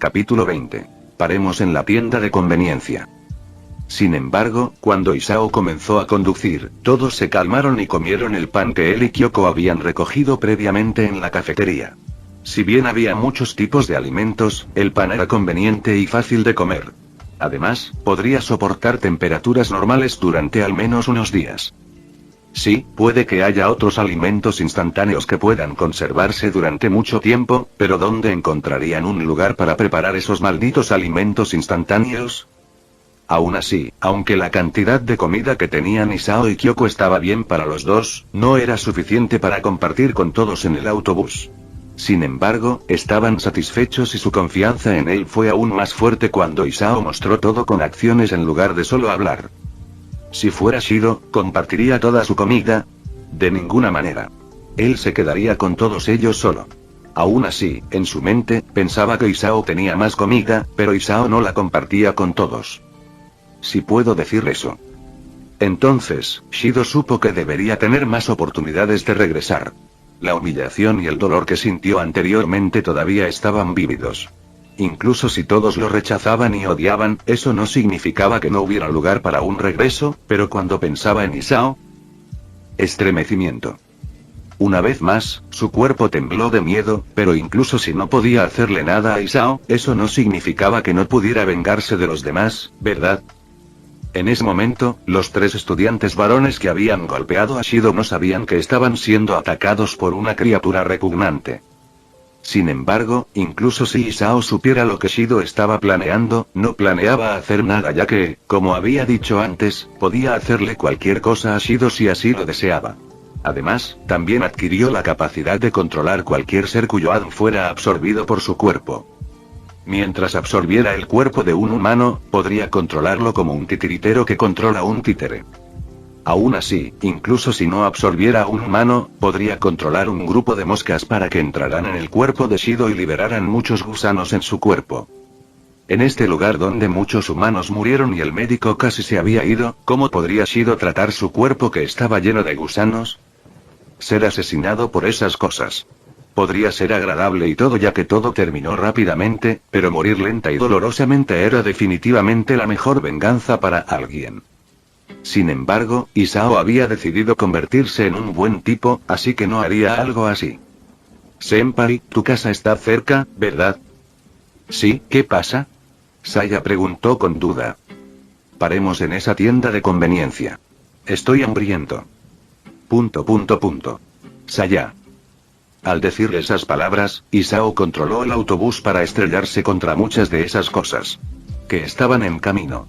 Capítulo 20. Paremos en la tienda de conveniencia. Sin embargo, cuando Isao comenzó a conducir, todos se calmaron y comieron el pan que él y Kyoko habían recogido previamente en la cafetería. Si bien había muchos tipos de alimentos, el pan era conveniente y fácil de comer. Además, podría soportar temperaturas normales durante al menos unos días. Sí, puede que haya otros alimentos instantáneos que puedan conservarse durante mucho tiempo, pero ¿dónde encontrarían un lugar para preparar esos malditos alimentos instantáneos? Aún así, aunque la cantidad de comida que tenían Isao y Kyoko estaba bien para los dos, no era suficiente para compartir con todos en el autobús. Sin embargo, estaban satisfechos y su confianza en él fue aún más fuerte cuando Isao mostró todo con acciones en lugar de solo hablar. Si fuera Shido, ¿compartiría toda su comida? De ninguna manera. Él se quedaría con todos ellos solo. Aún así, en su mente, pensaba que Isao tenía más comida, pero Isao no la compartía con todos. Si puedo decir eso. Entonces, Shido supo que debería tener más oportunidades de regresar. La humillación y el dolor que sintió anteriormente todavía estaban vívidos. Incluso si todos lo rechazaban y odiaban, eso no significaba que no hubiera lugar para un regreso, pero cuando pensaba en Isao... Estremecimiento. Una vez más, su cuerpo tembló de miedo, pero incluso si no podía hacerle nada a Isao, eso no significaba que no pudiera vengarse de los demás, ¿verdad? En ese momento, los tres estudiantes varones que habían golpeado a Shido no sabían que estaban siendo atacados por una criatura repugnante. Sin embargo, incluso si Isao supiera lo que Shido estaba planeando, no planeaba hacer nada ya que, como había dicho antes, podía hacerle cualquier cosa a Shido si así lo deseaba. Además, también adquirió la capacidad de controlar cualquier ser cuyo ADN fuera absorbido por su cuerpo. Mientras absorbiera el cuerpo de un humano, podría controlarlo como un titiritero que controla un títere. Aún así, incluso si no absorbiera a un humano, podría controlar un grupo de moscas para que entraran en el cuerpo de Shido y liberaran muchos gusanos en su cuerpo. En este lugar donde muchos humanos murieron y el médico casi se había ido, ¿cómo podría Shido tratar su cuerpo que estaba lleno de gusanos? Ser asesinado por esas cosas. Podría ser agradable y todo ya que todo terminó rápidamente, pero morir lenta y dolorosamente era definitivamente la mejor venganza para alguien. Sin embargo, Isao había decidido convertirse en un buen tipo, así que no haría algo así. Senpai, tu casa está cerca, ¿verdad? Sí, ¿qué pasa? Saya preguntó con duda. Paremos en esa tienda de conveniencia. Estoy hambriento. ... Saya. Al decir esas palabras, Isao controló el autobús para estrellarse contra muchas de esas cosas que estaban en camino.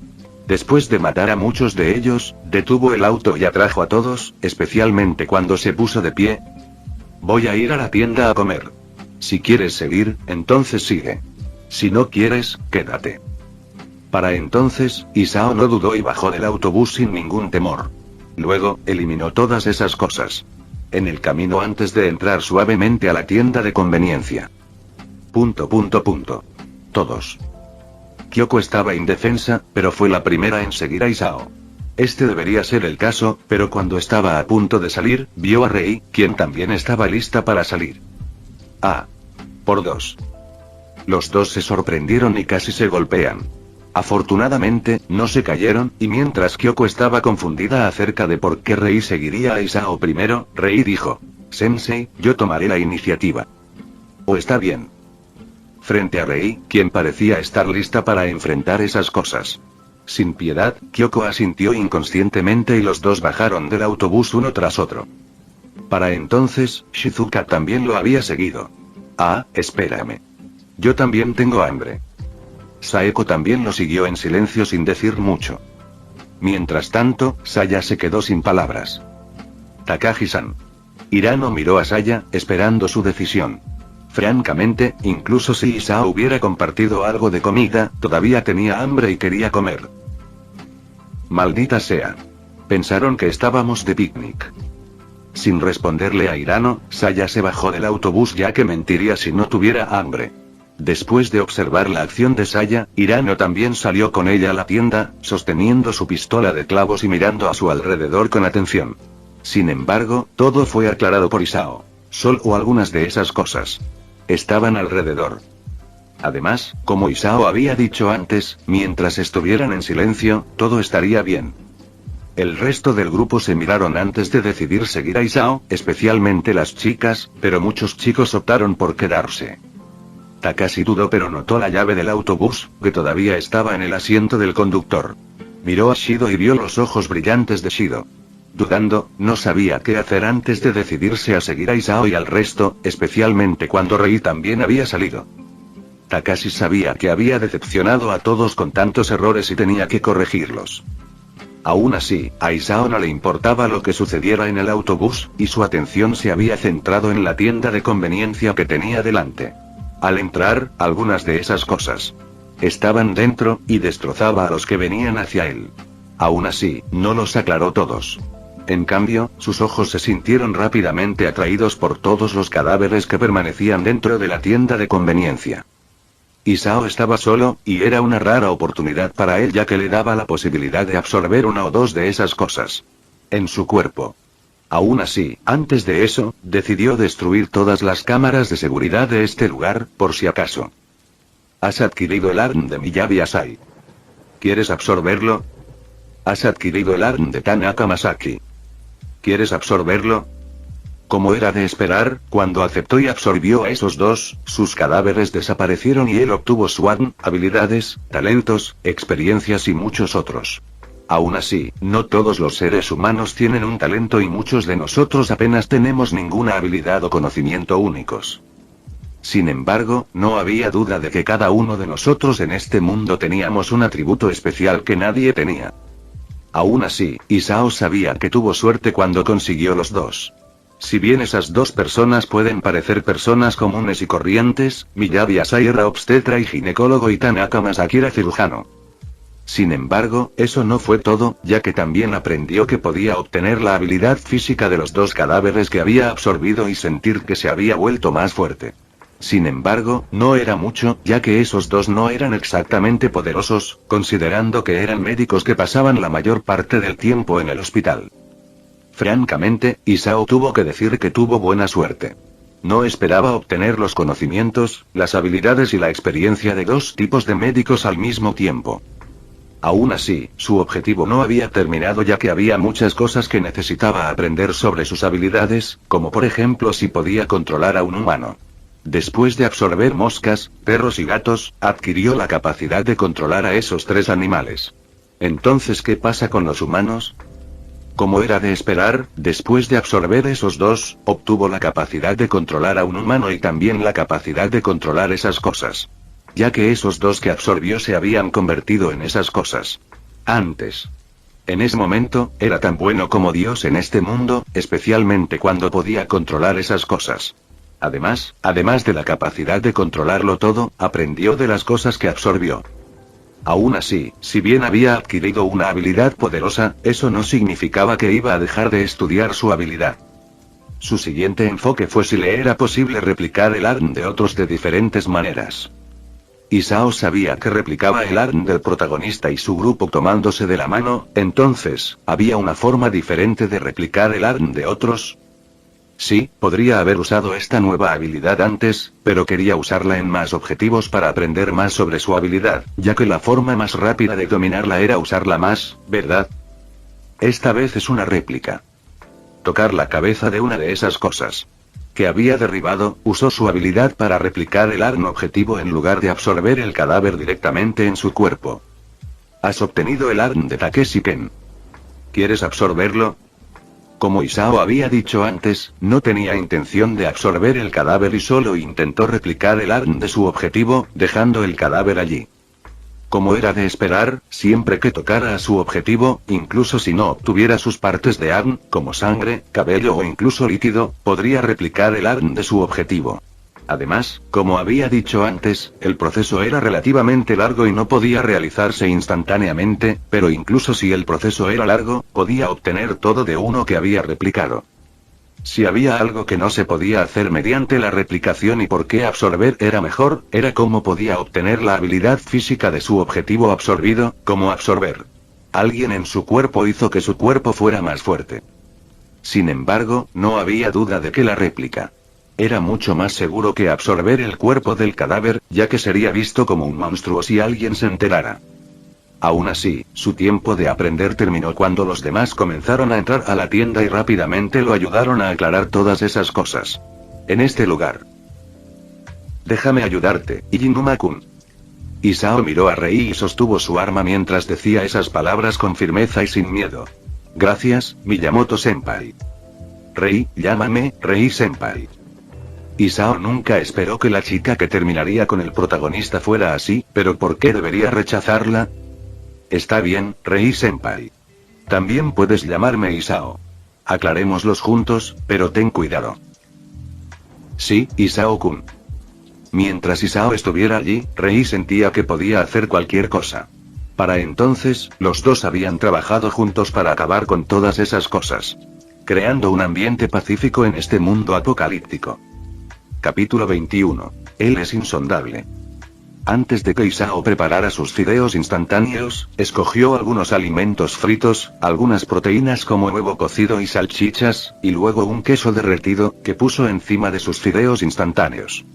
Después de matar a muchos de ellos, detuvo el auto y atrajo a todos, especialmente cuando se puso de pie. Voy a ir a la tienda a comer. Si quieres seguir, entonces sigue. Si no quieres, quédate. Para entonces, Isao no dudó y bajó del autobús sin ningún temor. Luego, eliminó todas esas cosas en el camino antes de entrar suavemente a la tienda de conveniencia. ... Todos. Kyoko estaba indefensa, pero fue la primera en seguir a Isao. Este debería ser el caso, pero cuando estaba a punto de salir, vio a Rei, quien también estaba lista para salir. Ah. Por dos. Los dos se sorprendieron y casi se golpean. Afortunadamente, no se cayeron, y mientras Kyoko estaba confundida acerca de por qué Rei seguiría a Isao primero, Rei dijo: Sensei, yo tomaré la iniciativa. Oh, está bien. Frente a Rei, quien parecía estar lista para enfrentar esas cosas sin piedad, Kyoko asintió inconscientemente y los dos bajaron del autobús uno tras otro. Para entonces, Shizuka también lo había seguido. Ah, espérame. Yo también tengo hambre. Saeko también lo siguió en silencio sin decir mucho. Mientras tanto, Saya se quedó sin palabras. Takagi-san. Hirano miró a Saya, esperando su decisión. Francamente, incluso si Isao hubiera compartido algo de comida, todavía tenía hambre y quería comer. Maldita sea. Pensaron que estábamos de picnic. Sin responderle a Hirano, Saya se bajó del autobús ya que mentiría si no tuviera hambre. Después de observar la acción de Saya, Hirano también salió con ella a la tienda, sosteniendo su pistola de clavos y mirando a su alrededor con atención. Sin embargo, todo fue aclarado por Isao. Solo algunas de esas cosas estaban alrededor. Además, como Isao había dicho antes, mientras estuvieran en silencio, todo estaría bien. El resto del grupo se miraron antes de decidir seguir a Isao, especialmente las chicas, pero muchos chicos optaron por quedarse. Takashi dudó pero notó la llave del autobús, que todavía estaba en el asiento del conductor. Miró a Shido y vio los ojos brillantes de Shido. Dudando, no sabía qué hacer antes de decidirse a seguir a Isao y al resto, especialmente cuando Rei también había salido. Takashi sabía que había decepcionado a todos con tantos errores y tenía que corregirlos. Aún así, a Isao no le importaba lo que sucediera en el autobús, y su atención se había centrado en la tienda de conveniencia que tenía delante. Al entrar, algunas de esas cosas estaban dentro, y destrozaba a los que venían hacia él. Aún así, no los aclaró todos. En cambio, sus ojos se sintieron rápidamente atraídos por todos los cadáveres que permanecían dentro de la tienda de conveniencia. Isao estaba solo, y era una rara oportunidad para él ya que le daba la posibilidad de absorber una o dos de esas cosas en su cuerpo. Aún así, antes de eso, decidió destruir todas las cámaras de seguridad de este lugar, por si acaso. Has adquirido el ARN de Miyabi Asai. ¿Quieres absorberlo? Has adquirido el ARN de Tanaka Masaki. ¿Quieres absorberlo? Como era de esperar, cuando aceptó y absorbió a esos dos, sus cadáveres desaparecieron y él obtuvo su ARN, habilidades, talentos, experiencias y muchos otros. Aún así, no todos los seres humanos tienen un talento y muchos de nosotros apenas tenemos ninguna habilidad o conocimiento únicos. Sin embargo, no había duda de que cada uno de nosotros en este mundo teníamos un atributo especial que nadie tenía. Aún así, Isao sabía que tuvo suerte cuando consiguió los dos. Si bien esas dos personas pueden parecer personas comunes y corrientes, Miyabi Asai era obstetra y ginecólogo y Tanaka Masaki era cirujano. Sin embargo, eso no fue todo, ya que también aprendió que podía obtener la habilidad física de los dos cadáveres que había absorbido y sentir que se había vuelto más fuerte. Sin embargo, no era mucho, ya que esos dos no eran exactamente poderosos, considerando que eran médicos que pasaban la mayor parte del tiempo en el hospital. Francamente, Isao tuvo que decir que tuvo buena suerte. No esperaba obtener los conocimientos, las habilidades y la experiencia de dos tipos de médicos al mismo tiempo. Aún así, su objetivo no había terminado ya que había muchas cosas que necesitaba aprender sobre sus habilidades, como por ejemplo si podía controlar a un humano. Después de absorber moscas, perros y gatos, adquirió la capacidad de controlar a esos tres animales. Entonces, ¿qué pasa con los humanos? Como era de esperar, después de absorber esos dos, obtuvo la capacidad de controlar a un humano y también la capacidad de controlar esas cosas. Ya que esos dos que absorbió se habían convertido en esas cosas. Antes. En ese momento, era tan bueno como Dios en este mundo, especialmente cuando podía controlar esas cosas. Además de la capacidad de controlarlo todo, aprendió de las cosas que absorbió. Aún así, si bien había adquirido una habilidad poderosa, eso no significaba que iba a dejar de estudiar su habilidad. Su siguiente enfoque fue si le era posible replicar el ARN de otros de diferentes maneras. Isao sabía que replicaba el ARN del protagonista y su grupo tomándose de la mano, entonces, ¿había una forma diferente de replicar el ARN de otros? Sí, podría haber usado esta nueva habilidad antes, pero quería usarla en más objetivos para aprender más sobre su habilidad, ya que la forma más rápida de dominarla era usarla más, ¿verdad? Esta vez es una réplica. Tocar la cabeza de una de esas cosas que había derribado, usó su habilidad para replicar el ARN objetivo en lugar de absorber el cadáver directamente en su cuerpo. Has obtenido el ARN de Takeshi Ken. ¿Quieres absorberlo? Como Isao había dicho antes, no tenía intención de absorber el cadáver y solo intentó replicar el ARN de su objetivo, dejando el cadáver allí. Como era de esperar, siempre que tocara a su objetivo, incluso si no obtuviera sus partes de ARN, como sangre, cabello o incluso líquido, podría replicar el ARN de su objetivo. Además, como había dicho antes, el proceso era relativamente largo y no podía realizarse instantáneamente, pero incluso si el proceso era largo, podía obtener todo de uno que había replicado. Si había algo que no se podía hacer mediante la replicación y por qué absorber era mejor, era cómo podía obtener la habilidad física de su objetivo absorbido, como absorber. Alguien en su cuerpo hizo que su cuerpo fuera más fuerte. Sin embargo, no había duda de que la réplica Era mucho más seguro que absorber el cuerpo del cadáver, ya que sería visto como un monstruo si alguien se enterara. Aún así, su tiempo de aprender terminó cuando los demás comenzaron a entrar a la tienda y rápidamente lo ayudaron a aclarar todas esas cosas. En este lugar. Déjame ayudarte, Iinuma-kun. Isao miró a Rei y sostuvo su arma mientras decía esas palabras con firmeza y sin miedo. Gracias, Miyamoto-senpai. Rei, llámame, Rei-senpai. Isao nunca esperó que la chica que terminaría con el protagonista fuera así, pero ¿por qué debería rechazarla? Está bien, Rei-senpai. También puedes llamarme Isao. Aclarémoslos juntos, pero ten cuidado. Sí, Isao-kun. Mientras Isao estuviera allí, Rei sentía que podía hacer cualquier cosa. Para entonces, los dos habían trabajado juntos para acabar con todas esas cosas. Creando un ambiente pacífico en este mundo apocalíptico. Capítulo 21. Él es insondable. Antes de que Isao preparara sus fideos instantáneos, escogió algunos alimentos fritos, algunas proteínas como huevo cocido y salchichas, y luego un queso derretido, que puso encima de sus fideos instantáneos.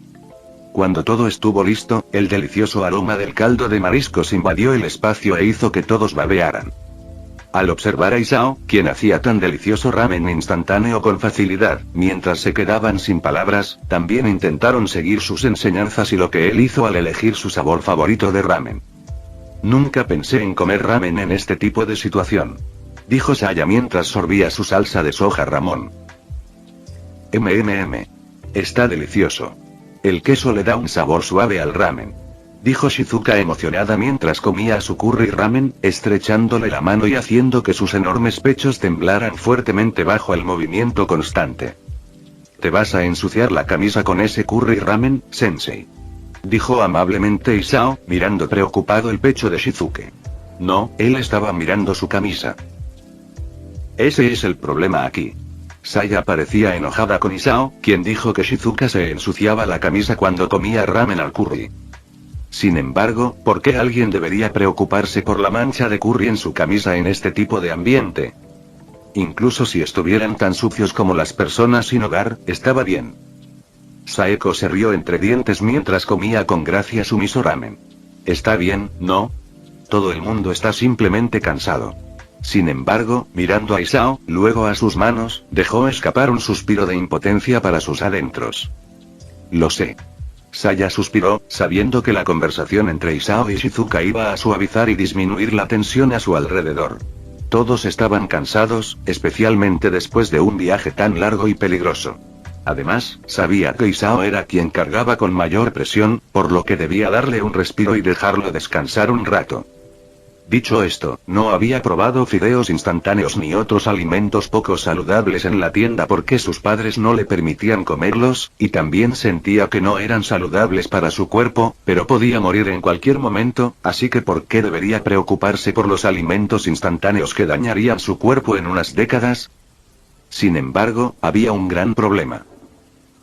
Cuando todo estuvo listo, el delicioso aroma del caldo de mariscos invadió el espacio e hizo que todos babearan. Al observar a Isao, quien hacía tan delicioso ramen instantáneo con facilidad, mientras se quedaban sin palabras, también intentaron seguir sus enseñanzas y lo que él hizo al elegir su sabor favorito de ramen. Nunca pensé en comer ramen en este tipo de situación, dijo Saya mientras sorbía su salsa de soja Ramón. Está delicioso. El queso le da un sabor suave al ramen, dijo Shizuka emocionada mientras comía su curry ramen, estrechándole la mano y haciendo que sus enormes pechos temblaran fuertemente bajo el movimiento constante. ¿Te vas a ensuciar la camisa con ese curry ramen, sensei?, dijo amablemente Isao, mirando preocupado el pecho de Shizuke. No, él estaba mirando su camisa. Ese es el problema aquí. Saya parecía enojada con Isao, quien dijo que Shizuka se ensuciaba la camisa cuando comía ramen al curry. Sin embargo, ¿por qué alguien debería preocuparse por la mancha de curry en su camisa en este tipo de ambiente? Incluso si estuvieran tan sucios como las personas sin hogar, estaba bien. Saeko se rió entre dientes mientras comía con gracia su miso ramen. Está bien, ¿no? Todo el mundo está simplemente cansado. Sin embargo, mirando a Isao, luego a sus manos, dejó escapar un suspiro de impotencia para sus adentros. Lo sé. Saya suspiró, sabiendo que la conversación entre Isao y Shizuka iba a suavizar y disminuir la tensión a su alrededor. Todos estaban cansados, especialmente después de un viaje tan largo y peligroso. Además, sabía que Isao era quien cargaba con mayor presión, por lo que debía darle un respiro y dejarlo descansar un rato. Dicho esto, no había probado fideos instantáneos ni otros alimentos poco saludables en la tienda porque sus padres no le permitían comerlos, y también sentía que no eran saludables para su cuerpo, pero podía morir en cualquier momento, así que ¿por qué debería preocuparse por los alimentos instantáneos que dañarían su cuerpo en unas décadas? Sin embargo, había un gran problema.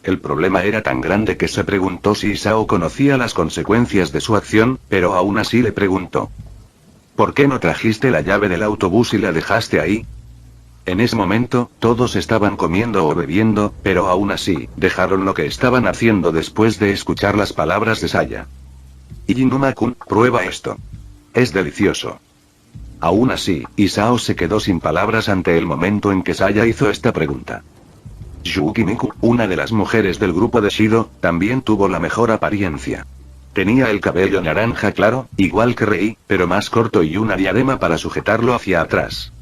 El problema era tan grande que se preguntó si Isao conocía las consecuencias de su acción, pero aún así le preguntó. ¿Por qué no trajiste la llave del autobús y la dejaste ahí? En ese momento, todos estaban comiendo o bebiendo, pero aún así, dejaron lo que estaban haciendo después de escuchar las palabras de Saya. Iinuma-kun, prueba esto. Es delicioso. Aún así, Isao se quedó sin palabras ante el momento en que Saya hizo esta pregunta. Yukimiku, una de las mujeres del grupo de Shido, también tuvo la mejor apariencia. Tenía el cabello naranja claro, igual que Rei, pero más corto y una diadema para sujetarlo hacia atrás.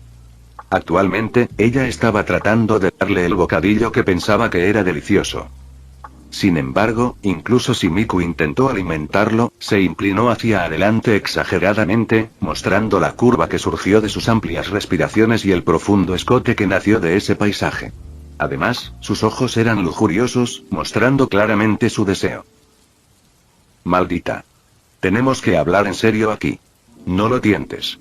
Actualmente, ella estaba tratando de darle el bocadillo que pensaba que era delicioso. Sin embargo, incluso si Miku intentó alimentarlo, se inclinó hacia adelante exageradamente, mostrando la curva que surgió de sus amplias respiraciones y el profundo escote que nació de ese paisaje. Además, sus ojos eran lujuriosos, mostrando claramente su deseo. Maldita. Tenemos que hablar en serio aquí. No lo tientes.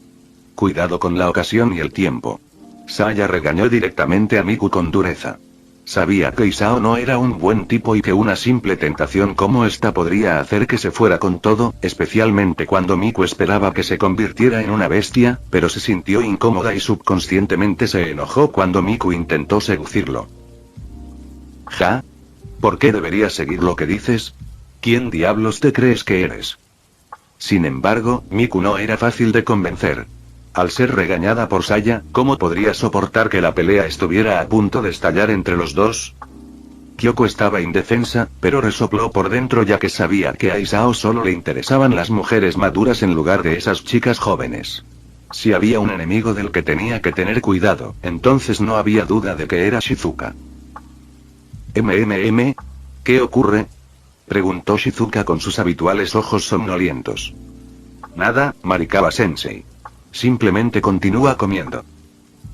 Cuidado con la ocasión y el tiempo. Saya regañó directamente a Miku con dureza. Sabía que Isao no era un buen tipo y que una simple tentación como esta podría hacer que se fuera con todo, especialmente cuando Miku esperaba que se convirtiera en una bestia, pero se sintió incómoda y subconscientemente se enojó cuando Miku intentó seducirlo. Ja. ¿Por qué debería seguir lo que dices? ¿Quién diablos te crees que eres? Sin embargo, Miku no era fácil de convencer. Al ser regañada por Saya, ¿cómo podría soportar que la pelea estuviera a punto de estallar entre los dos? Kyoko estaba indefensa, pero resopló por dentro ya que sabía que a Isao solo le interesaban las mujeres maduras en lugar de esas chicas jóvenes. Si había un enemigo del que tenía que tener cuidado, entonces no había duda de que era Shizuka. ¿Qué ocurre? Preguntó Shizuka con sus habituales ojos somnolientos. Nada, Marikawa-sensei. Simplemente continúa comiendo.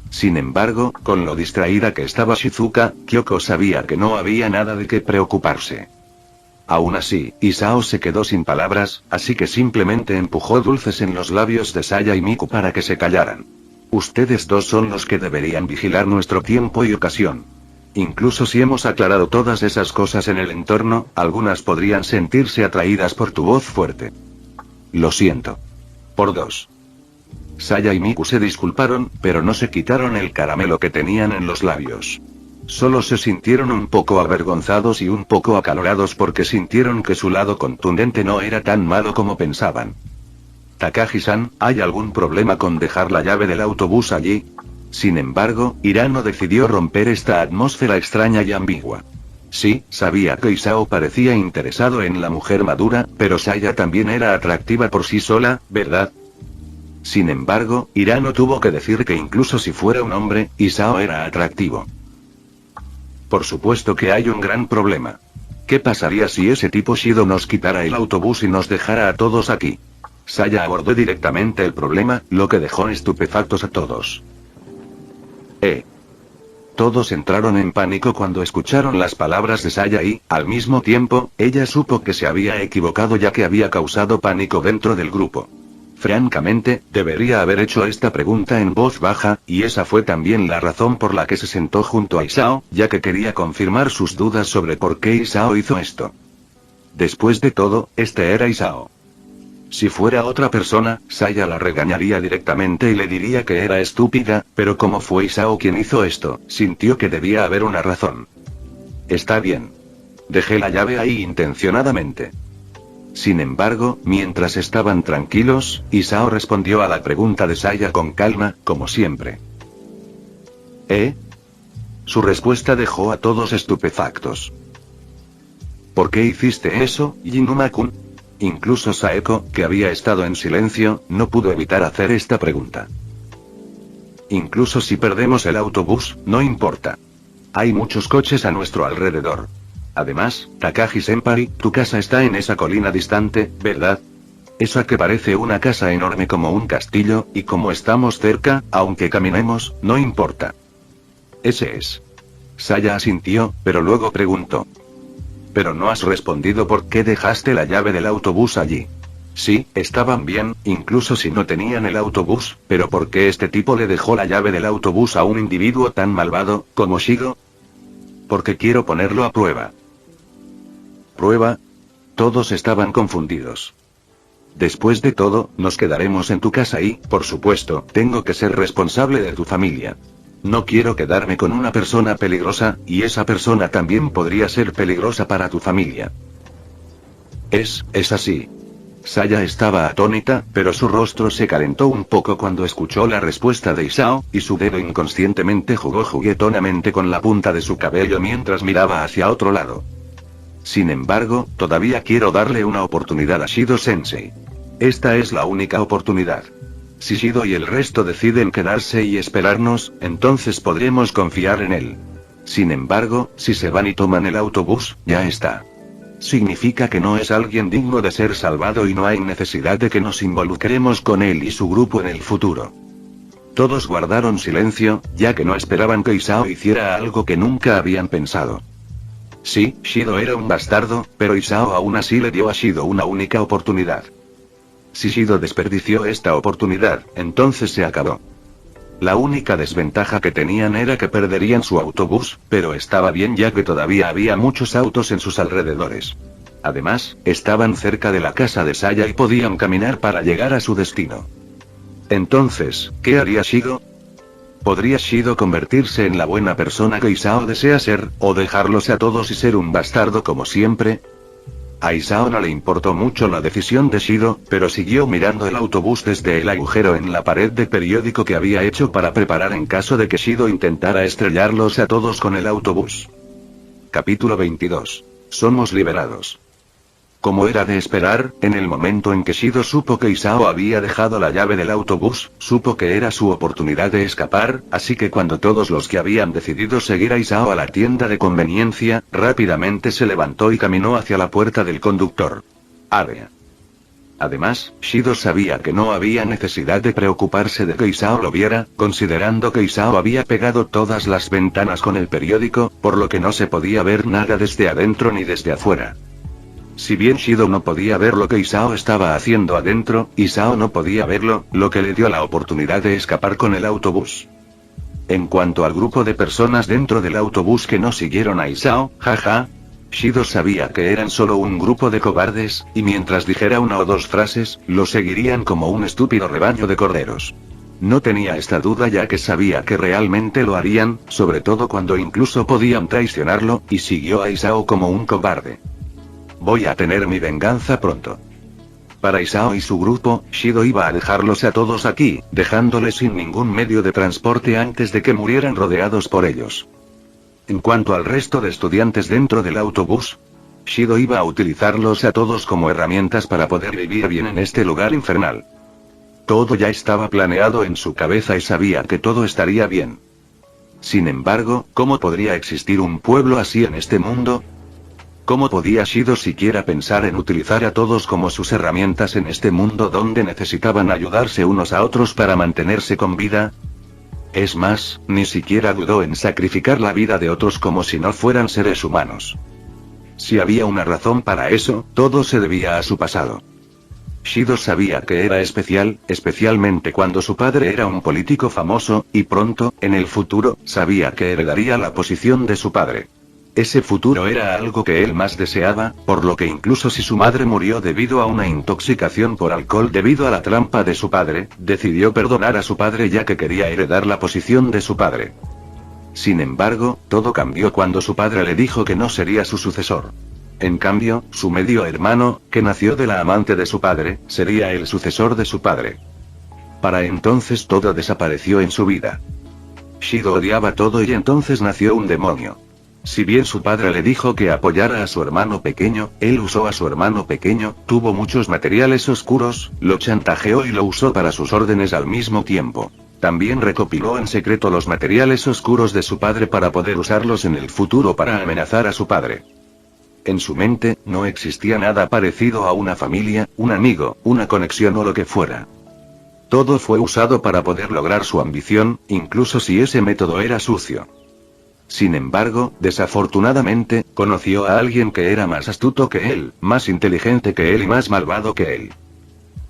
Sin embargo, con lo distraída que estaba Shizuka, Kyoko sabía que no había nada de qué preocuparse. Aún así, Isao se quedó sin palabras, así que simplemente empujó dulces en los labios de Saya y Miku para que se callaran. Ustedes dos son los que deberían vigilar nuestro tiempo y ocasión. Incluso si hemos aclarado todas esas cosas en el entorno, algunas podrían sentirse atraídas por tu voz fuerte. Lo siento. Por dos. Saya y Miku se disculparon, pero no se quitaron el caramelo que tenían en los labios. Solo se sintieron un poco avergonzados y un poco acalorados porque sintieron que su lado contundente no era tan malo como pensaban. Takagi-san, ¿hay algún problema con dejar la llave del autobús allí? Sin embargo, Hirano decidió romper esta atmósfera extraña y ambigua. Sí, sabía que Isao parecía interesado en la mujer madura, pero Saya también era atractiva por sí sola, ¿verdad? Sin embargo, Hirano tuvo que decir que incluso si fuera un hombre, Isao era atractivo. Por supuesto que hay un gran problema. ¿Qué pasaría si ese tipo Shido nos quitara el autobús y nos dejara a todos aquí? Saya abordó directamente el problema, lo que dejó estupefactos a todos. Todos entraron en pánico cuando escucharon las palabras de Saya y, al mismo tiempo, ella supo que se había equivocado ya que había causado pánico dentro del grupo. Francamente, debería haber hecho esta pregunta en voz baja, y esa fue también la razón por la que se sentó junto a Isao, ya que quería confirmar sus dudas sobre por qué Isao hizo esto. Después de todo, este era Isao. Si fuera otra persona, Saya la regañaría directamente y le diría que era estúpida, pero como fue Isao quien hizo esto, sintió que debía haber una razón. Está bien. Dejé la llave ahí intencionadamente. Sin embargo, mientras estaban tranquilos, Isao respondió a la pregunta de Saya con calma, como siempre. Su respuesta dejó a todos estupefactos. ¿Por qué hiciste eso, Jinuma-kun? Incluso Saeko, que había estado en silencio, no pudo evitar hacer esta pregunta. Incluso si perdemos el autobús, no importa. Hay muchos coches a nuestro alrededor. Además, Takagi-senpai, tu casa está en esa colina distante, ¿verdad? Esa que parece una casa enorme como un castillo, y como estamos cerca, aunque caminemos, no importa. Ese es. Saya asintió, pero luego preguntó. Pero no has respondido por qué dejaste la llave del autobús allí. Sí, estaban bien, incluso si no tenían el autobús, pero ¿por qué este tipo le dejó la llave del autobús a un individuo tan malvado, como Shido? Porque quiero ponerlo a prueba. ¿Prueba? Todos estaban confundidos. Después de todo, nos quedaremos en tu casa y, por supuesto, tengo que ser responsable de tu familia. No quiero quedarme con una persona peligrosa, y esa persona también podría ser peligrosa para tu familia. Es así. Saya estaba atónita, pero su rostro se calentó un poco cuando escuchó la respuesta de Isao, y su dedo inconscientemente jugó juguetonamente con la punta de su cabello mientras miraba hacia otro lado. Sin embargo, todavía quiero darle una oportunidad a Shido-sensei. Esta es la única oportunidad. Si Shido y el resto deciden quedarse y esperarnos, entonces podremos confiar en él. Sin embargo, si se van y toman el autobús, ya está. Significa que no es alguien digno de ser salvado y no hay necesidad de que nos involucremos con él y su grupo en el futuro. Todos guardaron silencio, ya que no esperaban que Isao hiciera algo que nunca habían pensado. Sí, Shido era un bastardo, pero Isao aún así le dio a Shido una única oportunidad. Si Shido desperdició esta oportunidad, entonces se acabó. La única desventaja que tenían era que perderían su autobús, pero estaba bien ya que todavía había muchos autos en sus alrededores. Además, estaban cerca de la casa de Saya y podían caminar para llegar a su destino. Entonces, ¿qué haría Shido? ¿Podría Shido convertirse en la buena persona que Isao desea ser, o dejarlos a todos y ser un bastardo como siempre? A Isao no le importó mucho la decisión de Shido, pero siguió mirando el autobús desde el agujero en la pared de periódico que había hecho para preparar en caso de que Shido intentara estrellarlos a todos con el autobús. Capítulo 22. Somos liberados. Como era de esperar, en el momento en que Shido supo que Isao había dejado la llave del autobús, supo que era su oportunidad de escapar, así que cuando todos los que habían decidido seguir a Isao a la tienda de conveniencia, rápidamente se levantó y caminó hacia la puerta del conductor. Área. Además, Shido sabía que no había necesidad de preocuparse de que Isao lo viera, considerando que Isao había pegado todas las ventanas con el periódico, por lo que no se podía ver nada desde adentro ni desde afuera. Si bien Shido no podía ver lo que Isao estaba haciendo adentro, Isao no podía verlo, lo que le dio la oportunidad de escapar con el autobús. En cuanto al grupo de personas dentro del autobús que no siguieron a Isao, jaja, Shido sabía que eran solo un grupo de cobardes, y mientras dijera una o dos frases, lo seguirían como un estúpido rebaño de corderos. No tenía esta duda ya que sabía que realmente lo harían, sobre todo cuando incluso podían traicionarlo, y siguió a Isao como un cobarde. Voy a tener mi venganza pronto. Para Isao y su grupo, Shido iba a dejarlos a todos aquí, dejándoles sin ningún medio de transporte antes de que murieran rodeados por ellos. En cuanto al resto de estudiantes dentro del autobús, Shido iba a utilizarlos a todos como herramientas para poder vivir bien en este lugar infernal. Todo ya estaba planeado en su cabeza y sabía que todo estaría bien. Sin embargo, ¿cómo podría existir un pueblo así en este mundo? ¿Cómo podía Shido siquiera pensar en utilizar a todos como sus herramientas en este mundo donde necesitaban ayudarse unos a otros para mantenerse con vida? Es más, ni siquiera dudó en sacrificar la vida de otros como si no fueran seres humanos. Si había una razón para eso, todo se debía a su pasado. Shido sabía que era especial, especialmente cuando su padre era un político famoso, y pronto, en el futuro, sabía que heredaría la posición de su padre. Ese futuro era algo que él más deseaba, por lo que incluso si su madre murió debido a una intoxicación por alcohol debido a la trampa de su padre, decidió perdonar a su padre ya que quería heredar la posición de su padre. Sin embargo, todo cambió cuando su padre le dijo que no sería su sucesor. En cambio, su medio hermano, que nació de la amante de su padre, sería el sucesor de su padre. Para entonces todo desapareció en su vida. Shido odiaba todo y entonces nació un demonio. Si bien su padre le dijo que apoyara a su hermano pequeño, él usó a su hermano pequeño, tuvo muchos materiales oscuros, lo chantajeó y lo usó para sus órdenes al mismo tiempo. También recopiló en secreto los materiales oscuros de su padre para poder usarlos en el futuro para amenazar a su padre. En su mente, no existía nada parecido a una familia, un amigo, una conexión o lo que fuera. Todo fue usado para poder lograr su ambición, incluso si ese método era sucio. Sin embargo, desafortunadamente, conoció a alguien que era más astuto que él, más inteligente que él y más malvado que él.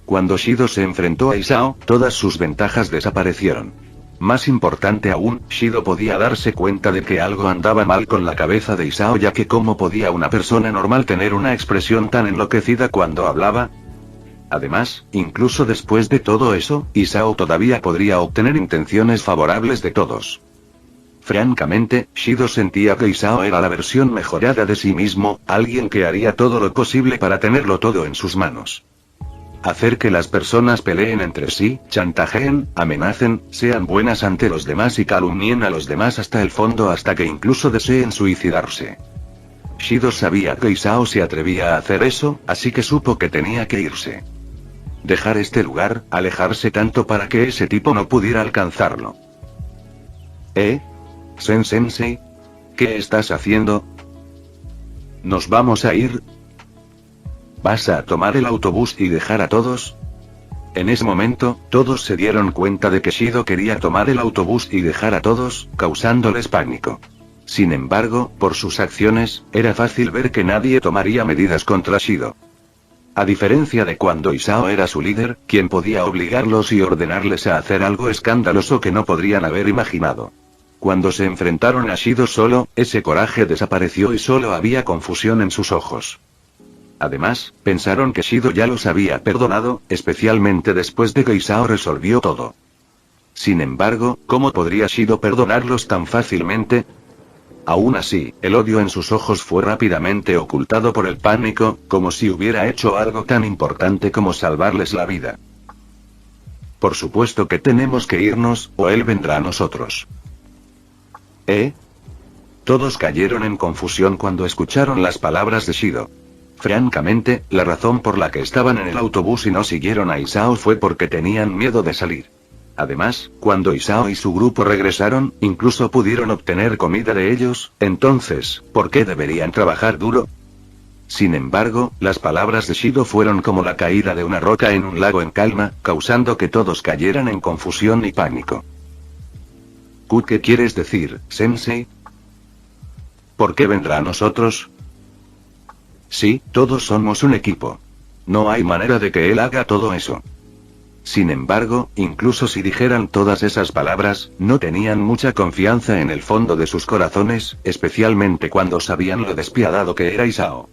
Cuando Shido se enfrentó a Isao, todas sus ventajas desaparecieron. Más importante aún, Shido podía darse cuenta de que algo andaba mal con la cabeza de Isao ya que cómo podía una persona normal tener una expresión tan enloquecida cuando hablaba. Además, incluso después de todo eso, Isao todavía podría obtener intenciones favorables de todos. Francamente, Shido sentía que Isao era la versión mejorada de sí mismo, alguien que haría todo lo posible para tenerlo todo en sus manos. Hacer que las personas peleen entre sí, chantajeen, amenacen, sean buenas ante los demás y calumnien a los demás hasta el fondo hasta que incluso deseen suicidarse. Shido sabía que Isao se atrevía a hacer eso, así que supo que tenía que irse. Dejar este lugar, alejarse tanto para que ese tipo no pudiera alcanzarlo. Sensei, ¿qué estás haciendo? ¿Nos vamos a ir? ¿Vas a tomar el autobús y dejar a todos? En ese momento, todos se dieron cuenta de que Shido quería tomar el autobús y dejar a todos, causándoles pánico. Sin embargo, por sus acciones, era fácil ver que nadie tomaría medidas contra Shido. A diferencia de cuando Isao era su líder, quien podía obligarlos y ordenarles a hacer algo escandaloso que no podrían haber imaginado. Cuando se enfrentaron a Shido solo, ese coraje desapareció y solo había confusión en sus ojos. Además, pensaron que Shido ya los había perdonado, especialmente después de que Isao resolvió todo. Sin embargo, ¿cómo podría Shido perdonarlos tan fácilmente? Aún así, el odio en sus ojos fue rápidamente ocultado por el pánico, como si hubiera hecho algo tan importante como salvarles la vida. Por supuesto que tenemos que irnos, o él vendrá a nosotros. ¿Eh? Todos cayeron en confusión cuando escucharon las palabras de Shido. Francamente, la razón por la que estaban en el autobús y no siguieron a Isao fue porque tenían miedo de salir. Además, cuando Isao y su grupo regresaron, incluso pudieron obtener comida de ellos, entonces, ¿por qué deberían trabajar duro? Sin embargo, las palabras de Shido fueron como la caída de una roca en un lago en calma, causando que todos cayeran en confusión y pánico. ¿Qué quieres decir, Sensei? ¿Por qué vendrá a nosotros? Sí, todos somos un equipo. No hay manera de que él haga todo eso. Sin embargo, incluso si dijeran todas esas palabras, no tenían mucha confianza en el fondo de sus corazones, especialmente cuando sabían lo despiadado que era Isao.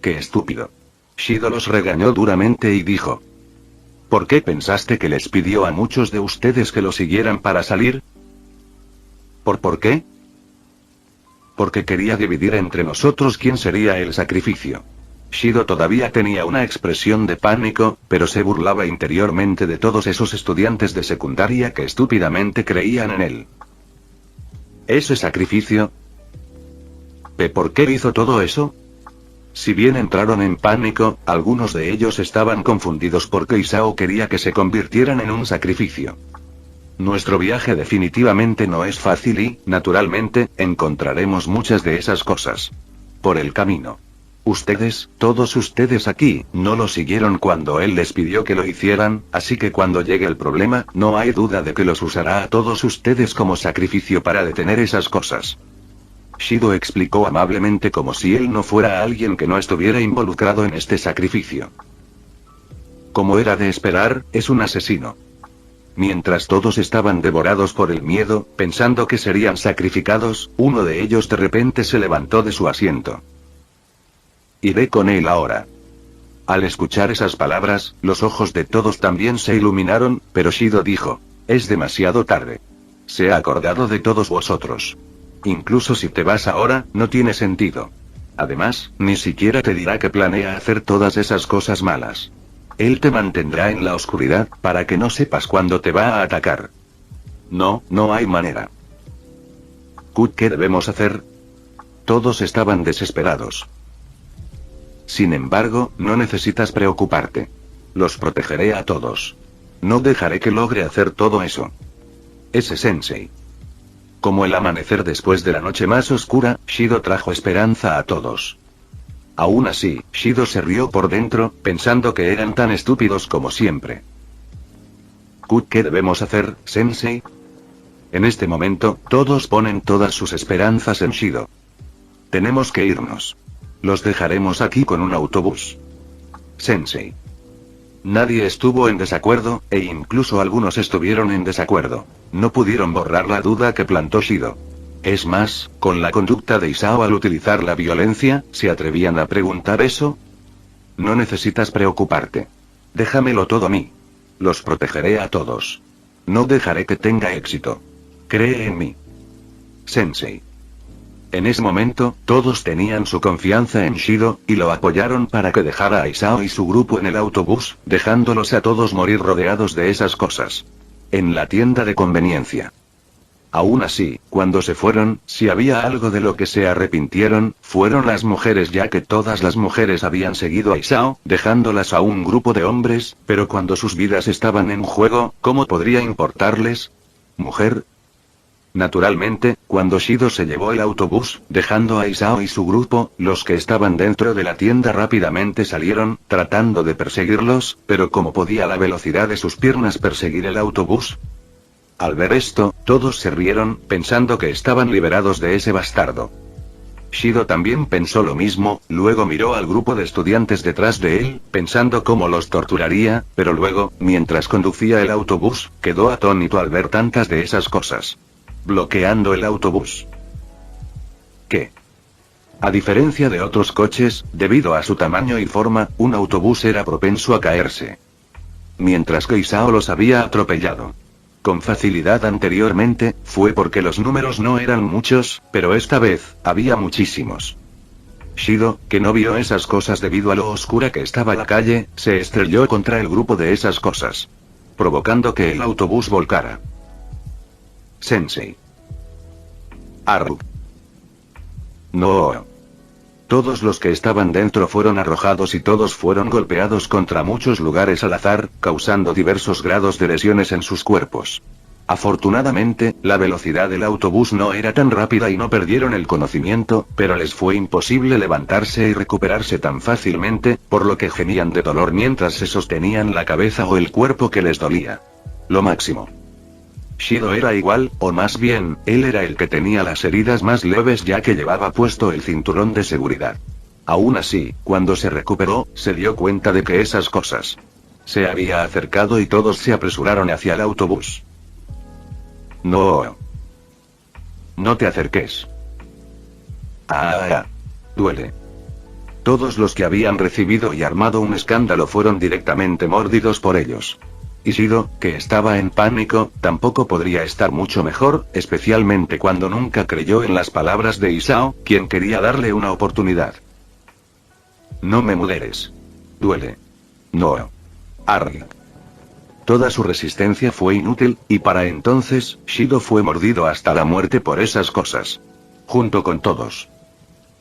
¡Qué estúpido! Shido los regañó duramente y dijo: ¿por qué pensaste que les pidió a muchos de ustedes que lo siguieran para salir? ¿Por qué? Porque quería dividir entre nosotros quién sería el sacrificio. Shido todavía tenía una expresión de pánico, pero se burlaba interiormente de todos esos estudiantes de secundaria que estúpidamente creían en él. ¿Ese sacrificio? ¿Por qué hizo todo eso? Si bien entraron en pánico, algunos de ellos estaban confundidos porque Isao quería que se convirtieran en un sacrificio. Nuestro viaje definitivamente no es fácil y, naturalmente, encontraremos muchas de esas cosas por el camino. Ustedes, todos ustedes aquí, no lo siguieron cuando él les pidió que lo hicieran, así que cuando llegue el problema, no hay duda de que los usará a todos ustedes como sacrificio para detener esas cosas. Shido explicó amablemente como si él no fuera alguien que no estuviera involucrado en este sacrificio. Como era de esperar, es un asesino. Mientras todos estaban devorados por el miedo, pensando que serían sacrificados, uno de ellos de repente se levantó de su asiento. Iré con él ahora. Al escuchar esas palabras, los ojos de todos también se iluminaron, pero Shido dijo: es demasiado tarde. Se ha acordado de todos vosotros. Incluso si te vas ahora, no tiene sentido. Además, ni siquiera te dirá que planea hacer todas esas cosas malas. Él te mantendrá en la oscuridad, para que no sepas cuándo te va a atacar. No hay manera. ¿Qué debemos hacer? Todos estaban desesperados. Sin embargo, no necesitas preocuparte. Los protegeré a todos. No dejaré que logre hacer todo eso. Ese sensei. Como el amanecer después de la noche más oscura, Shido trajo esperanza a todos. Aún así, Shido se rió por dentro, pensando que eran tan estúpidos como siempre. ¿Qué debemos hacer, sensei? En este momento, todos ponen todas sus esperanzas en Shido. Tenemos que irnos. Los dejaremos aquí con un autobús. Sensei. Nadie estuvo en desacuerdo, e incluso algunos estuvieron en desacuerdo. No pudieron borrar la duda que plantó Shido. Es más, con la conducta de Isao al utilizar la violencia, ¿se atrevían a preguntar eso? No necesitas preocuparte. Déjamelo todo a mí. Los protegeré a todos. No dejaré que tenga éxito. Cree en mí. Sensei. En ese momento, todos tenían su confianza en Shido, y lo apoyaron para que dejara a Isao y su grupo en el autobús, dejándolos a todos morir rodeados de esas cosas. En la tienda de conveniencia. Aún así, cuando se fueron, si había algo de lo que se arrepintieron, fueron las mujeres, ya que todas las mujeres habían seguido a Isao, dejándolas a un grupo de hombres, pero cuando sus vidas estaban en juego, ¿cómo podría importarles? ¿Mujer? Naturalmente, cuando Shido se llevó el autobús, dejando a Isao y su grupo, los que estaban dentro de la tienda rápidamente salieron, tratando de perseguirlos, pero ¿cómo podía la velocidad de sus piernas perseguir el autobús? Al ver esto, todos se rieron, pensando que estaban liberados de ese bastardo. Shido también pensó lo mismo, luego miró al grupo de estudiantes detrás de él, pensando cómo los torturaría, pero luego, mientras conducía el autobús, quedó atónito al ver tantas de esas cosas. Bloqueando el autobús. ¿Qué? A diferencia de otros coches, debido a su tamaño y forma, un autobús era propenso a caerse. Mientras que Isao los había atropellado. con facilidad anteriormente, fue porque los números no eran muchos, pero esta vez, había muchísimos. Shido, que no vio esas cosas debido a lo oscura que estaba la calle, se estrelló contra el grupo de esas cosas, provocando que el autobús volcara. Sensei. Arru. No. Todos los que estaban dentro fueron arrojados y todos fueron golpeados contra muchos lugares al azar, causando diversos grados de lesiones en sus cuerpos. Afortunadamente, la velocidad del autobús no era tan rápida y no perdieron el conocimiento, pero les fue imposible levantarse y recuperarse tan fácilmente, por lo que gemían de dolor mientras se sostenían la cabeza o el cuerpo que les dolía. Lo máximo. Shido era igual, o más bien, él era el que tenía las heridas más leves ya que llevaba puesto el cinturón de seguridad. Aún así, cuando se recuperó, se dio cuenta de que esas cosas se había acercado y todos se apresuraron hacia el autobús. No. No te acerques. Duele. Todos los que habían recibido y armado un escándalo fueron directamente mordidos por ellos. Y Shido, que estaba en pánico, tampoco podría estar mucho mejor, especialmente cuando nunca creyó en las palabras de Isao, quien quería darle una oportunidad. No me muderes. Duele. No. Arg. Toda su resistencia fue inútil, y para entonces, Shido fue mordido hasta la muerte por esas cosas. Junto con todos.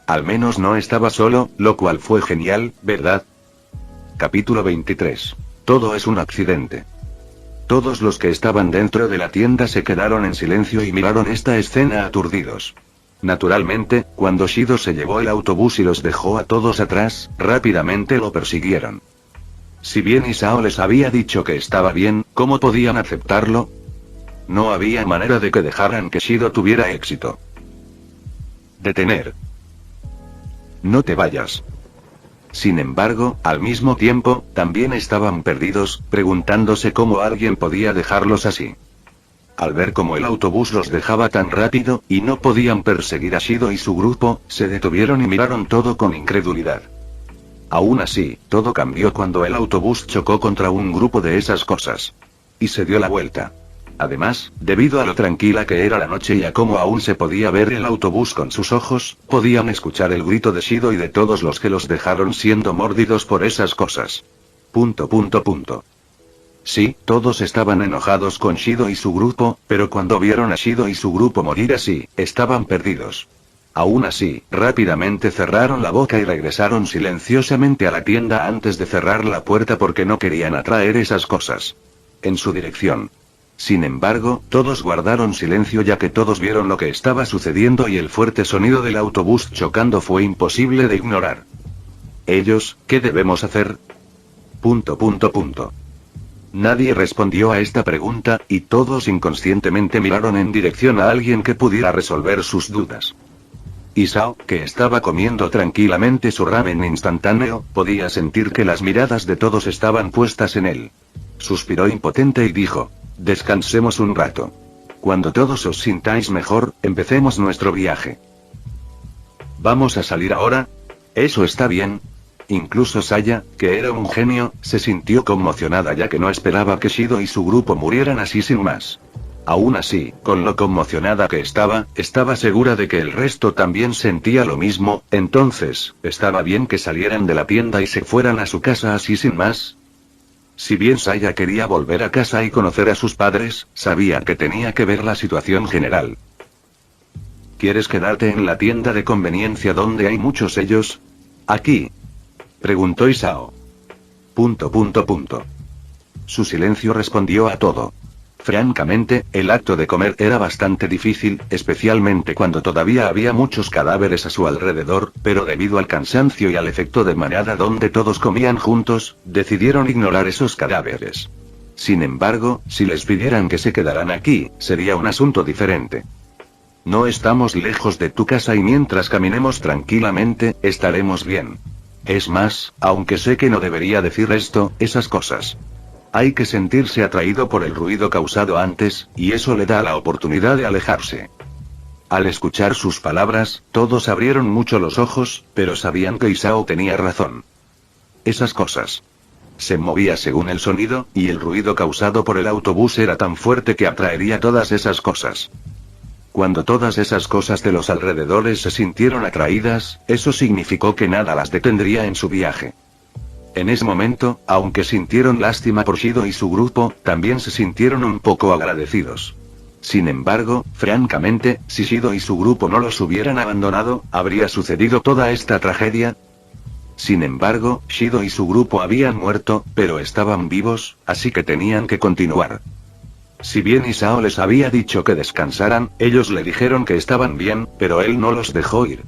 Al menos no estaba solo, lo cual fue genial, ¿verdad? Capítulo 23. Todo es un accidente. Todos los que estaban dentro de la tienda se quedaron en silencio y miraron esta escena aturdidos. Naturalmente, cuando Shido se llevó el autobús y los dejó a todos atrás, rápidamente lo persiguieron. Si bien Isao les había dicho que estaba bien, ¿cómo podían aceptarlo? No había manera de que dejaran que Shido tuviera éxito. Detener. No te vayas. Sin embargo, al mismo tiempo, también estaban perdidos, preguntándose cómo alguien podía dejarlos así. Al ver cómo el autobús los dejaba tan rápido, y no podían perseguir a Shido y su grupo, se detuvieron y miraron todo con incredulidad. Aún así, todo cambió cuando el autobús chocó contra un grupo de esas cosas. Y se dio la vuelta. Además, debido a lo tranquila que era la noche y a cómo aún se podía ver el autobús con sus ojos, podían escuchar el grito de Shido y de todos los que los dejaron siendo mordidos por esas cosas. Sí, todos estaban enojados con Shido y su grupo, pero cuando vieron a Shido y su grupo morir así, estaban perdidos. Aún así, rápidamente cerraron la boca y regresaron silenciosamente a la tienda antes de cerrar la puerta porque no querían atraer esas cosas en su dirección. Sin embargo, todos guardaron silencio ya que todos vieron lo que estaba sucediendo y el fuerte sonido del autobús chocando fue imposible de ignorar. Ellos, ¿qué debemos hacer? Nadie respondió a esta pregunta, y todos inconscientemente miraron en dirección a alguien que pudiera resolver sus dudas. Isao, que estaba comiendo tranquilamente su ramen instantáneo, podía sentir que las miradas de todos estaban puestas en él. Suspiró impotente y dijo: descansemos un rato. Cuando todos os sintáis mejor, empecemos nuestro viaje. ¿Vamos a salir ahora? Eso está bien. Incluso Saya, que era un genio, se sintió conmocionada ya que no esperaba que Shido y su grupo murieran así sin más. Aún así, con lo conmocionada que estaba segura de que el resto también sentía lo mismo, entonces, ¿estaba bien que salieran de la tienda y se fueran a su casa así sin más? Si bien Saya quería volver a casa y conocer a sus padres, sabía que tenía que ver la situación general. ¿Quieres quedarte en la tienda de conveniencia donde hay muchos ellos? Aquí. Preguntó Isao. Su silencio respondió a todo. Francamente, el acto de comer era bastante difícil, especialmente cuando todavía había muchos cadáveres a su alrededor, pero debido al cansancio y al efecto de manada donde todos comían juntos, decidieron ignorar esos cadáveres. Sin embargo, si les pidieran que se quedaran aquí, sería un asunto diferente. No estamos lejos de tu casa y mientras caminemos tranquilamente, estaremos bien. Es más, aunque sé que no debería decir esto, esas cosas. Hay que sentirse atraído por el ruido causado antes, y eso le da la oportunidad de alejarse. Al escuchar sus palabras, todos abrieron mucho los ojos, pero sabían que Isao tenía razón. Esas cosas Se movía según el sonido, y el ruido causado por el autobús era tan fuerte que atraería todas esas cosas. Cuando todas esas cosas de los alrededores se sintieron atraídas, eso significó que nada las detendría en su viaje. En ese momento, aunque sintieron lástima por Shido y su grupo, también se sintieron un poco agradecidos. Sin embargo, francamente, si Shido y su grupo no los hubieran abandonado, ¿habría sucedido toda esta tragedia? Sin embargo, Shido y su grupo habían muerto, pero estaban vivos, así que tenían que continuar. Si bien Isao les había dicho que descansaran, ellos le dijeron que estaban bien, pero él no los dejó ir.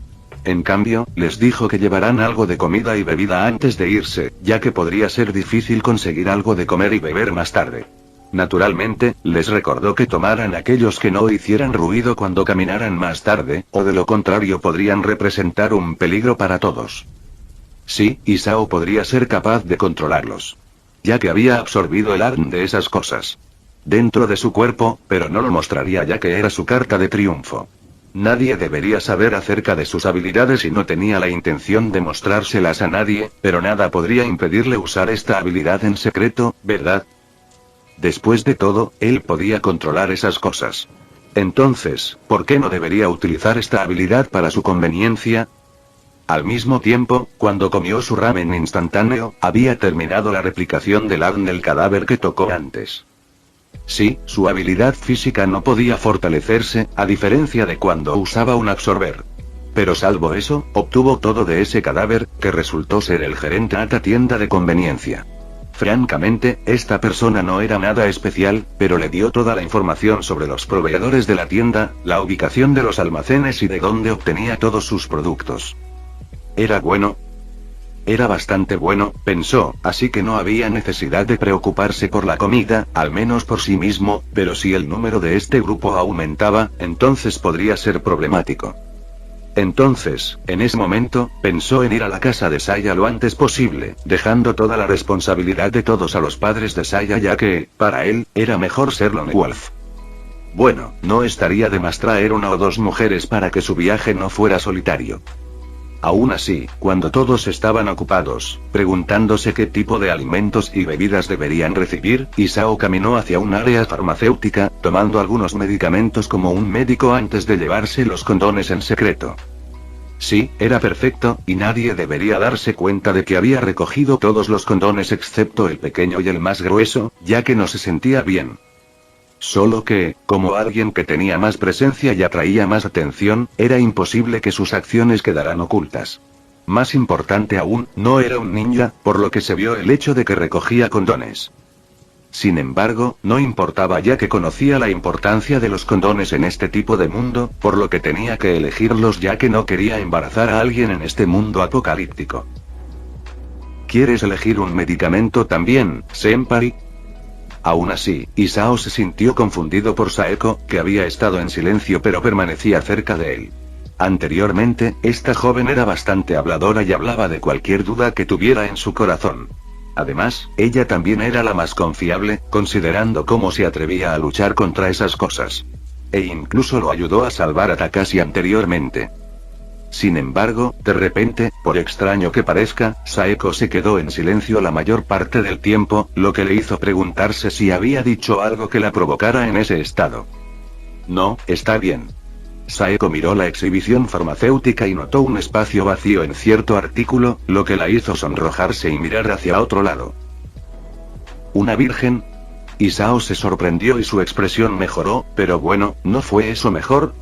En cambio, les dijo que llevarán algo de comida y bebida antes de irse, ya que podría ser difícil conseguir algo de comer y beber más tarde. Naturalmente, les recordó que tomaran aquellos que no hicieran ruido cuando caminaran más tarde, o de lo contrario podrían representar un peligro para todos. Sí, Isao podría ser capaz de controlarlos. Ya que había absorbido el ADN de esas cosas dentro de su cuerpo, pero no lo mostraría ya que era su carta de triunfo. Nadie debería saber acerca de sus habilidades y no tenía la intención de mostrárselas a nadie, pero nada podría impedirle usar esta habilidad en secreto, ¿verdad? Después de todo, él podía controlar esas cosas. Entonces, ¿por qué no debería utilizar esta habilidad para su conveniencia? Al mismo tiempo, cuando comió su ramen instantáneo, había terminado la replicación del ADN del cadáver que tocó antes. Sí, su habilidad física no podía fortalecerse, a diferencia de cuando usaba un absorber. Pero salvo eso, obtuvo todo de ese cadáver, que resultó ser el gerente de la tienda de conveniencia. Francamente, esta persona no era nada especial, pero le dio toda la información sobre los proveedores de la tienda, la ubicación de los almacenes y de dónde obtenía todos sus productos. ¿Era bueno? Era bastante bueno, pensó, así que no había necesidad de preocuparse por la comida, al menos por sí mismo, pero si el número de este grupo aumentaba, entonces podría ser problemático. Entonces, en ese momento, pensó en ir a la casa de Saya lo antes posible, dejando toda la responsabilidad de todos a los padres de Saya ya que, para él, era mejor ser Lone Wolf. Bueno, no estaría de más traer una o dos mujeres para que su viaje no fuera solitario. Aún así, cuando todos estaban ocupados, preguntándose qué tipo de alimentos y bebidas deberían recibir, Isao caminó hacia un área farmacéutica, tomando algunos medicamentos como un médico antes de llevarse los condones en secreto. Sí, era perfecto, y nadie debería darse cuenta de que había recogido todos los condones excepto el pequeño y el más grueso, ya que no se sentía bien. Solo que, como alguien que tenía más presencia y atraía más atención, era imposible que sus acciones quedaran ocultas. Más importante aún, no era un ninja, por lo que se vio el hecho de que recogía condones. Sin embargo, no importaba ya que conocía la importancia de los condones en este tipo de mundo, por lo que tenía que elegirlos ya que no quería embarazar a alguien en este mundo apocalíptico. ¿Quieres elegir un medicamento también, senpai? Aún así, Isao se sintió confundido por Saeko, que había estado en silencio pero permanecía cerca de él. Anteriormente, esta joven era bastante habladora y hablaba de cualquier duda que tuviera en su corazón. Además, ella también era la más confiable, considerando cómo se atrevía a luchar contra esas cosas. E incluso lo ayudó a salvar a Takashi anteriormente. Sin embargo, de repente, por extraño que parezca, Saeko se quedó en silencio la mayor parte del tiempo, lo que le hizo preguntarse si había dicho algo que la provocara en ese estado. No, está bien. Saeko miró la exhibición farmacéutica y notó un espacio vacío en cierto artículo, lo que la hizo sonrojarse y mirar hacia otro lado. ¿Una virgen? Isao se sorprendió y su expresión mejoró, pero bueno, ¿no fue eso mejor?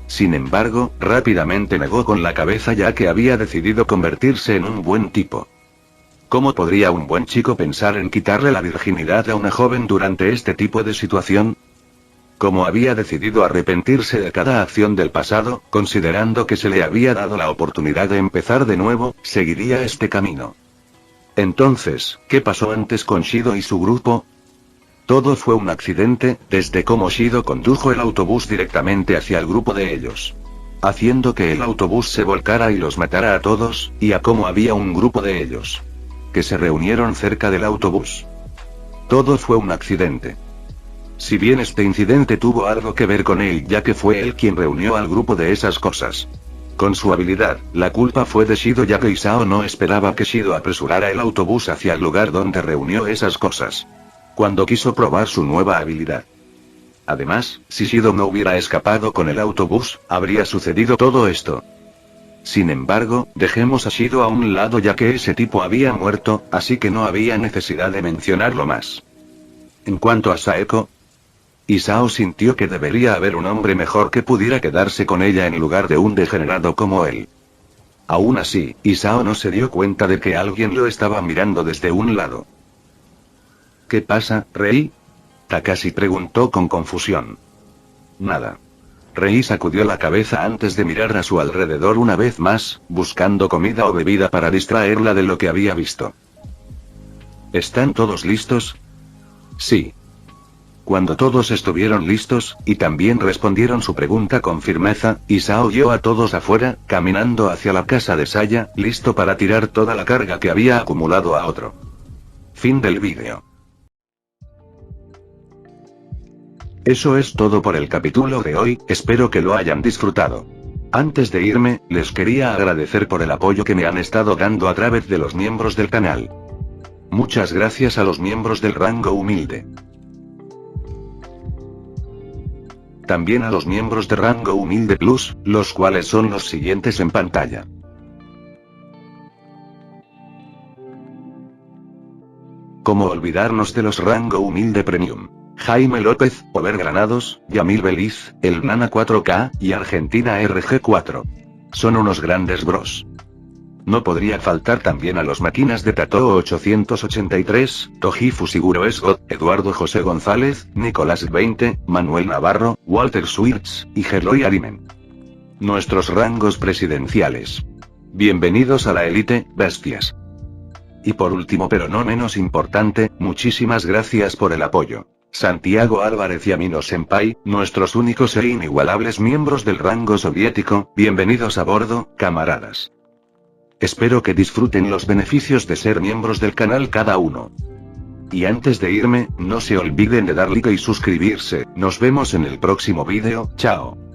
Sin embargo, rápidamente negó con la cabeza ya que había decidido convertirse en un buen tipo. ¿Cómo podría un buen chico pensar en quitarle la virginidad a una joven durante este tipo de situación? Como había decidido arrepentirse de cada acción del pasado, considerando que se le había dado la oportunidad de empezar de nuevo, seguiría este camino. Entonces, ¿qué pasó antes con Shido y su grupo? Todo fue un accidente, desde cómo Shido condujo el autobús directamente hacia el grupo de ellos, haciendo que el autobús se volcara y los matara a todos, y a cómo había un grupo de ellos que se reunieron cerca del autobús. Todo fue un accidente. Si bien este incidente tuvo algo que ver con él ya que fue él quien reunió al grupo de esas cosas. Con su habilidad, la culpa fue de Shido ya que Isao no esperaba que Shido apresurara el autobús hacia el lugar donde reunió esas cosas. Cuando quiso probar su nueva habilidad. Además, si Shido no hubiera escapado con el autobús, habría sucedido todo esto. Sin embargo, dejemos a Shido a un lado ya que ese tipo había muerto, así que no había necesidad de mencionarlo más. En cuanto a Saeko, Isao sintió que debería haber un hombre mejor que pudiera quedarse con ella en lugar de un degenerado como él. Aún así, Isao no se dio cuenta de que alguien lo estaba mirando desde un lado. ¿Qué pasa, Rei? Takashi preguntó con confusión. Nada. Rei sacudió la cabeza antes de mirar a su alrededor una vez más, buscando comida o bebida para distraerla de lo que había visto. ¿Están todos listos? Sí. Cuando todos estuvieron listos, y también respondieron su pregunta con firmeza, Isao guió a todos afuera, caminando hacia la casa de Saya, listo para tirar toda la carga que había acumulado a otro. Fin del vídeo. Eso es todo por el capítulo de hoy, espero que lo hayan disfrutado. Antes de irme, les quería agradecer por el apoyo que me han estado dando a través de los miembros del canal. Muchas gracias a los miembros del rango humilde. También a los miembros de rango humilde plus, los cuales son los siguientes en pantalla. ¿Cómo olvidarnos de los rango humilde premium? Jaime López, Over Granados, Yamil Beliz, El Nana 4K, y Argentina RG4. Son unos grandes bros. No podría faltar también a los máquinas de Tato 883, Toji Fusiguro Esgot, Eduardo José González, Nicolás 20, Manuel Navarro, Walter Swirtz, y Gerloy Arimen. Nuestros rangos presidenciales. Bienvenidos a la élite, bestias. Y por último pero no menos importante, muchísimas gracias por el apoyo. Santiago Álvarez y Amino Senpai, nuestros únicos e inigualables miembros del rango soviético, bienvenidos a bordo, camaradas. Espero que disfruten los beneficios de ser miembros del canal cada uno. Y antes de irme, no se olviden de dar like y suscribirse, nos vemos en el próximo vídeo, chao.